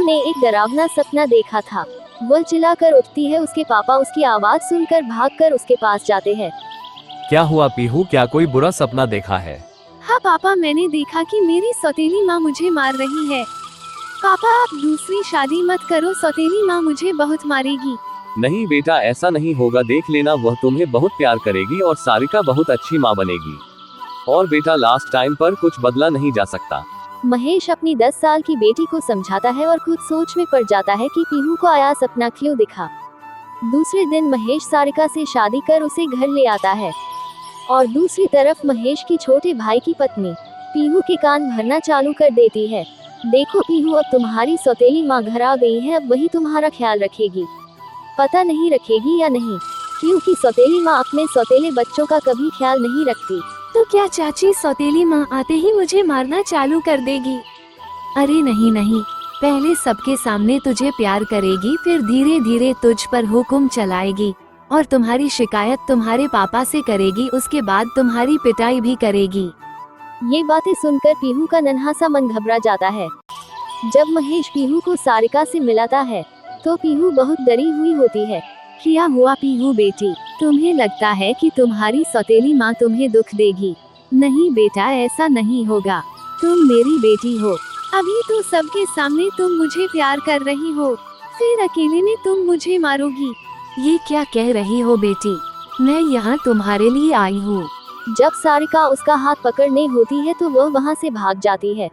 ने एक डरावना सपना देखा था। वह चिल्लाकर उठती है। उसके पापा उसकी आवाज सुनकर भागकर उसके पास जाते हैं। क्या हुआ पीहू, क्या कोई बुरा सपना देखा है? हाँ पापा, मैंने देखा कि मेरी सौतेली माँ मुझे मार रही है। पापा आप दूसरी शादी मत करो, सौतेली माँ मुझे बहुत मारेगी। नहीं बेटा, ऐसा नहीं होगा, देख लेना, वह तुम्हें बहुत प्यार करेगी और सारिका बहुत अच्छी माँ बनेगी। और बेटा लास्ट टाइम पर कुछ बदला नहीं जा सकता। महेश अपनी 10 साल की बेटी को समझाता है और खुद सोच में पड़ जाता है कि पीहू को आया सपना क्यों दिखा। दूसरे दिन महेश सारिका से शादी कर उसे घर ले आता है और दूसरी तरफ महेश की छोटे भाई की पत्नी पीहू के कान भरना चालू कर देती है। देखो पीहू, अब तुम्हारी सौतेली माँ घर आ गई है, अब वही तुम्हारा ख्याल रखेगी। पता नहीं रखेगी या नहीं, क्योंकि सौतेली माँ अपने सौतेले बच्चों का कभी ख्याल नहीं रखती। तो क्या चाची सौतेली माँ आते ही मुझे मारना चालू कर देगी? अरे नहीं नहीं, पहले सबके सामने तुझे प्यार करेगी, फिर धीरे धीरे तुझ पर हुक्म चलाएगी और तुम्हारी शिकायत तुम्हारे पापा से करेगी, उसके बाद तुम्हारी पिटाई भी करेगी। ये बातें सुनकर पीहू का नन्हा सा मन घबरा जाता है। जब महेश पीहू को सारिका से मिलाता है तो पीहू बहुत डरी हुई होती है। क्या हुआ पीहू बेटी, तुम्हें लगता है कि तुम्हारी सौतेली माँ तुम्हें दुख देगी? नहीं बेटा, ऐसा नहीं होगा, तुम मेरी बेटी हो। अभी तो सबके सामने तुम मुझे प्यार कर रही हो, फिर अकेले में तुम मुझे मारोगी। ये क्या कह रही हो बेटी, मैं यहाँ तुम्हारे लिए आई हूँ। जब सारिका उसका हाथ पकड़ने होती है तो वह वहाँ से भाग जाती है।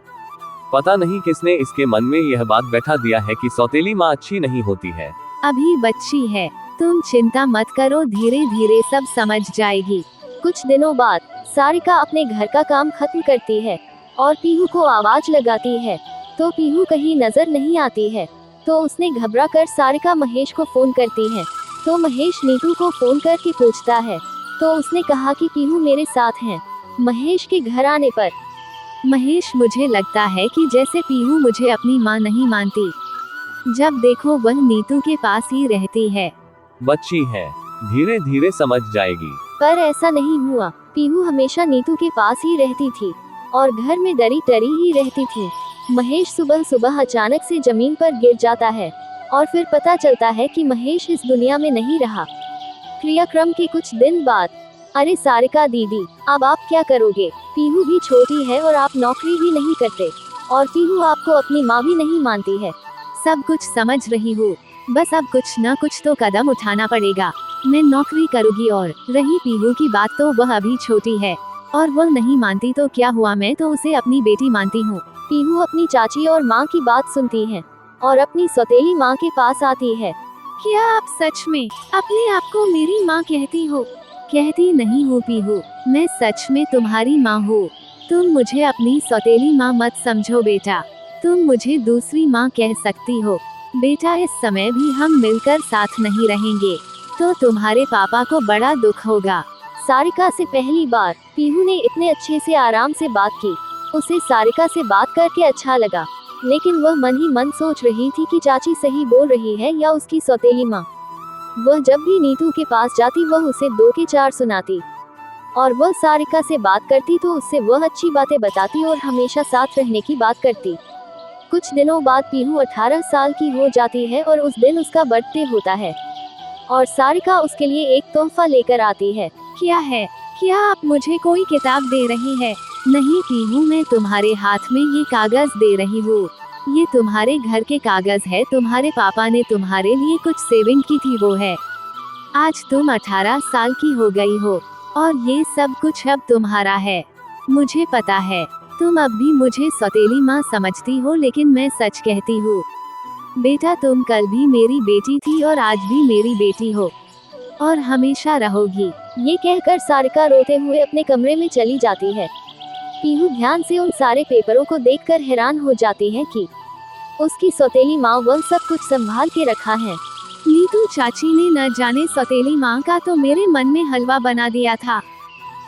पता नहीं किसने इसके मन में यह बात बैठा दिया है कि सौतेली माँ अच्छी नहीं होती है। अभी बच्ची है, तुम चिंता मत करो, धीरे धीरे सब समझ जाएगी। कुछ दिनों बाद सारिका अपने घर का काम खत्म करती है और पीहू को आवाज लगाती है, तो पीहू कहीं नजर नहीं आती है। तो उसने घबरा कर सारिका महेश को फोन करती है। तो महेश नीतू को फोन करके पूछता है, तो उसने कहा कि पीहू मेरे साथ हैं। महेश के घर आने पर महेश, मुझे लगता है कि जैसे पीहू मुझे अपनी माँ नहीं मानती। जब देखो वह नीतू के पास ही रहती है। बच्ची है, धीरे धीरे समझ जाएगी। पर ऐसा नहीं हुआ। पीहू हमेशा नीतू के पास ही रहती थी और घर में डरी डरी ही रहती थी। महेश सुबह सुबह अचानक से जमीन पर गिर जाता है और फिर पता चलता है कि महेश इस दुनिया में नहीं रहा। क्रियाक्रम के कुछ दिन बाद, अरे सारिका दीदी, अब आप क्या करोगे? पीहू भी छोटी है और आप नौकरी भी नहीं करते और पीहू आपको अपनी माँ भी नहीं मानती है। सब कुछ समझ रही हूँ, बस अब कुछ न कुछ तो कदम उठाना पड़ेगा। मैं नौकरी करूँगी और रही पीहू की बात, तो वह अभी छोटी है और वह नहीं मानती तो क्या हुआ, मैं तो उसे अपनी बेटी मानती हूँ। पीहू अपनी चाची और माँ की बात सुनती है और अपनी सौतेली माँ के पास आती है। क्या आप सच में अपने आप को मेरी माँ कहती हो? कहती नहीं हूँ पीहू, मैं सच में तुम्हारी माँ हूँ। तुम मुझे अपनी सौतेली माँ मत समझो बेटा, तुम मुझे दूसरी माँ कह सकती हो। बेटा इस समय भी हम मिलकर साथ नहीं रहेंगे तो तुम्हारे पापा को बड़ा दुख होगा। सारिका से पहली बार पीहू ने इतने अच्छे से आराम से बात की। उसे सारिका से बात करके अच्छा लगा, लेकिन वह मन ही मन सोच रही थी कि चाची सही बोल रही है या उसकी सौतेली माँ। वह जब भी नीतू के पास जाती वह उसे 2 के 4 सुनाती और वह सारिका से बात करती तो उससे वह अच्छी बातें बताती और हमेशा साथ रहने की बात करती। कुछ दिनों बाद पीहू 18 साल की हो जाती है और उस दिन उसका बर्थडे होता है और सारिका उसके लिए एक तोहफा लेकर आती है। क्या है? क्या आप मुझे कोई किताब दे रही है? नहीं पीहू, मैं तुम्हारे हाथ में ये कागज दे रही हूँ। ये तुम्हारे घर के कागज है, तुम्हारे पापा ने तुम्हारे लिए कुछ सेविंग की थी, वो है। आज तुम 18 साल की हो गई हो और ये सब कुछ अब तुम्हारा है। मुझे पता है तुम अब भी मुझे सौतेली माँ समझती हो, लेकिन मैं सच कहती हूँ बेटा, तुम कल भी मेरी बेटी थी और आज भी मेरी बेटी हो और हमेशा रहोगी। ये कहकर सारिका रोते हुए अपने कमरे में चली जाती है। पीहू ध्यान से उन सारे पेपरों को देखकर हैरान हो जाती है कि उसकी सौतेली माँ वह सब कुछ संभाल के रखा है। नीतू चाची ने न जाने सौतेली माँ का तो मेरे मन में हलवा बना दिया था।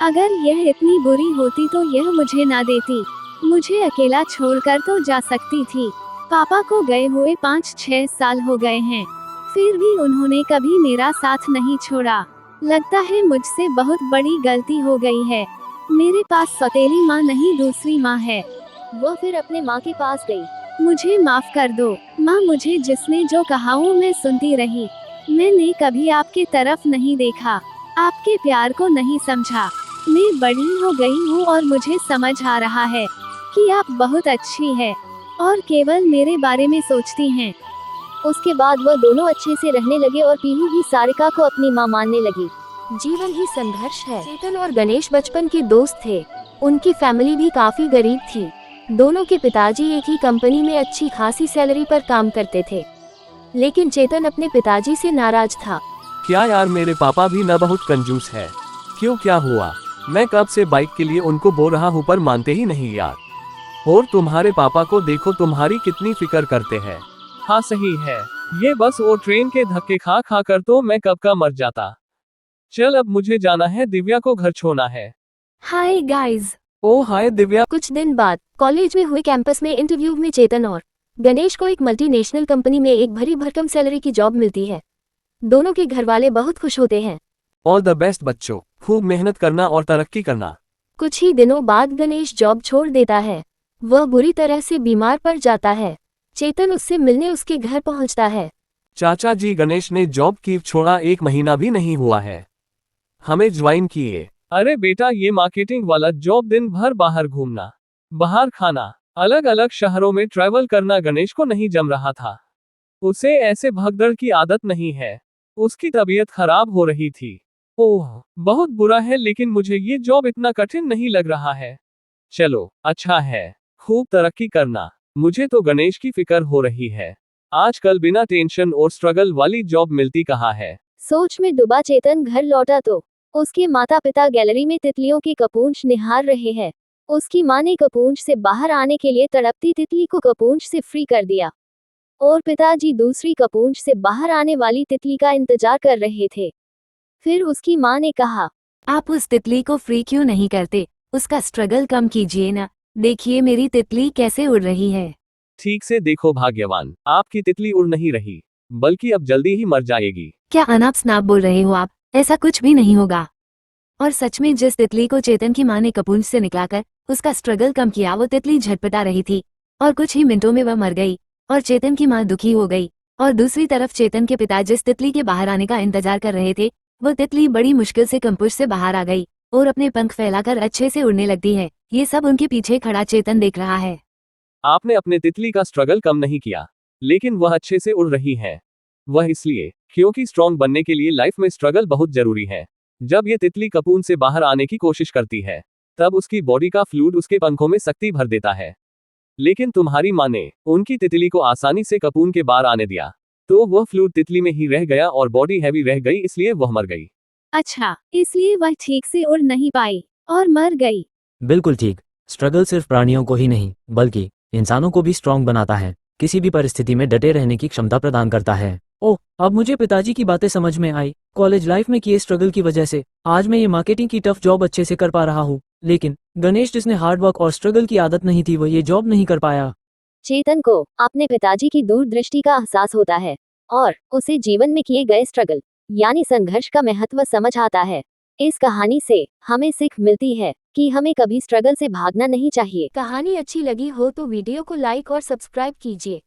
अगर यह इतनी बुरी होती तो यह मुझे ना देती, मुझे अकेला छोड़कर तो जा सकती थी। पापा को गए हुए 5-6 साल हो गए हैं, फिर भी उन्होंने कभी मेरा साथ नहीं छोड़ा। लगता है मुझसे बहुत बड़ी गलती हो गई है। मेरे पास सौतेली माँ नहीं दूसरी माँ है। वह फिर अपने माँ के पास गई मुझे माफ कर दो माँ, मुझे जिसने जो कहा वो मैं सुनती रही। मैंने कभी आपके तरफ नहीं देखा, आपके प्यार को नहीं समझा। मैं बड़ी हो गई हूँ और मुझे समझ आ रहा है कि आप बहुत अच्छी है और केवल मेरे बारे में सोचती हैं। उसके बाद वह दोनों अच्छे से रहने लगे और पीहू भी सारिका को अपनी माँ मानने लगी। जीवन ही संघर्ष है। चेतन और गणेश बचपन के दोस्त थे। उनकी फैमिली भी काफी गरीब थी। दोनों के पिताजी एक ही कंपनी में अच्छी खासी सैलरी पर काम करते थे, लेकिन चेतन अपने पिताजी से नाराज था। क्या यार, मेरे पापा भी न बहुत कंजूस है। क्यों, क्या हुआ? मैं कब से बाइक के लिए उनको बोल रहा हूँ पर मानते ही नहीं यार। और तुम्हारे पापा को देखो, तुम्हारी कितनी फिक्र करते हैं। हाँ सही है, ये बस और ट्रेन के धक्के खा खा कर तो मैं कब का मर जाता। चल अब मुझे जाना है, दिव्या को घर छोड़ना है। Hi guys. Oh hi Divya. कुछ दिन बाद कॉलेज में हुए कैंपस में इंटरव्यू में चेतन और गणेश को एक मल्टीनेशनल कंपनी में एक भरी भरकम सैलरी की जॉब मिलती है। दोनों के घर वाले बहुत खुश होते हैं। ऑल द बेस्ट बच्चों, खूब मेहनत करना और तरक्की करना। कुछ ही दिनों बाद गणेश जॉब छोड़ देता है। वह बुरी तरह से बीमार पड़ जाता है। चेतन उससे मिलने उसके घर पहुंचता है। चाचा जी, गणेश ने जॉब की छोड़ा 1 महीना भी नहीं हुआ है, हमें ज्वाइन किए। अरे बेटा, ये मार्केटिंग वाला जॉब, दिन भर बाहर घूमना, बाहर खाना, अलग अलग शहरों में ट्रैवल करना गणेश को नहीं जम रहा था। उसे ऐसे भगदड़ की आदत नहीं है। उसकी तबीयत खराब हो रही थी। ओह बहुत बुरा है, लेकिन मुझे ये जॉब इतना कठिन नहीं लग रहा है। चलो अच्छा है, खूब तरक्की करना। मुझे तो गणेश की फिक्र हो रही है। आजकल बिना टेंशन और स्ट्रगल वाली जॉब मिलती कहाँ है। सोच में डूबा चेतन घर लौटा तो उसके माता पिता गैलरी में तितलियों की कपूंछ निहार रहे हैं। उसकी माँ ने कपूंछ से बाहर आने के लिए तड़पती तितली को कपूंछ से फ्री कर दिया और पिताजी दूसरी कपूंछ से बाहर आने वाली तितली का इंतजार कर रहे थे। फिर उसकी माँ ने कहा, आप उस तितली को फ्री क्यों नहीं करते? उसका स्ट्रगल कम कीजिए ना। देखिए मेरी तितली कैसे उड़ रही है। ठीक से देखो भाग्यवान, आपकी तितली उड़ नहीं रही, बल्कि अब जल्दी ही मर जाएगी। क्या अनाप शनाप बोल रहे हो आप? ऐसा कुछ भी नहीं होगा। और सच में जिस तितली को चेतन की माँ ने कपूंछ से निकलाकर उसका स्ट्रगल कम किया, वो तितली झटपटा रही थी और कुछ ही मिनटों में वह मर गई और चेतन की माँ दुखी हो गई। और दूसरी तरफ चेतन के पिता जिस तितली के बाहर आने का इंतजार कर रहे थे, वो तितली बड़ी मुश्किल से कपूंछ से बाहर आ गई और अपने पंख फैलाकर अच्छे से उड़ने लगती है। ये सब उनके पीछे खड़ा चेतन देख रहा है। आपने अपने तितली का स्ट्रगल कम नहीं किया, लेकिन वह अच्छे से उड़ रही है। वह इसलिए क्योंकि स्ट्रॉन्ग बनने के लिए लाइफ में स्ट्रगल बहुत जरूरी है। जब ये तितली कपून से बाहर आने की कोशिश करती है, तब उसकी बॉडी का फ्लूइड उसके पंखों में शक्ति भर देता है। लेकिन तुम्हारी माँ ने उनकी तितली को आसानी से कपून के बाहर आने दिया, तो वह फ्लूइड तितली में ही रह गया और बॉडी हैवी रह गई, इसलिए वह मर गई। अच्छा, इसलिए वह ठीक से उड़ नहीं पाई और मर गई। बिल्कुल ठीक। स्ट्रगल सिर्फ प्राणियों को ही नहीं बल्कि इंसानों को भी स्ट्रांग बनाता है, किसी भी परिस्थिति में डटे रहने की क्षमता प्रदान करता है। ओह, अब मुझे पिताजी की बातें समझ में आई। कॉलेज लाइफ में किए स्ट्रगल की वजह से आज मैं ये मार्केटिंग की टफ जॉब अच्छे से कर पा रहा हूँ, लेकिन गणेश जिसने हार्ड वर्क और स्ट्रगल की आदत नहीं थी, वो ये जॉब नहीं कर पाया। चेतन को अपने पिताजी की दूरदृष्टि का एहसास होता है और उसे जीवन में किए गए स्ट्रगल यानी संघर्ष का महत्व समझ आता है। इस कहानी से हमें सीख मिलती है कि हमें कभी स्ट्रगल से भागना नहीं चाहिए। कहानी अच्छी लगी हो तो वीडियो को लाइक और सब्सक्राइब कीजिए।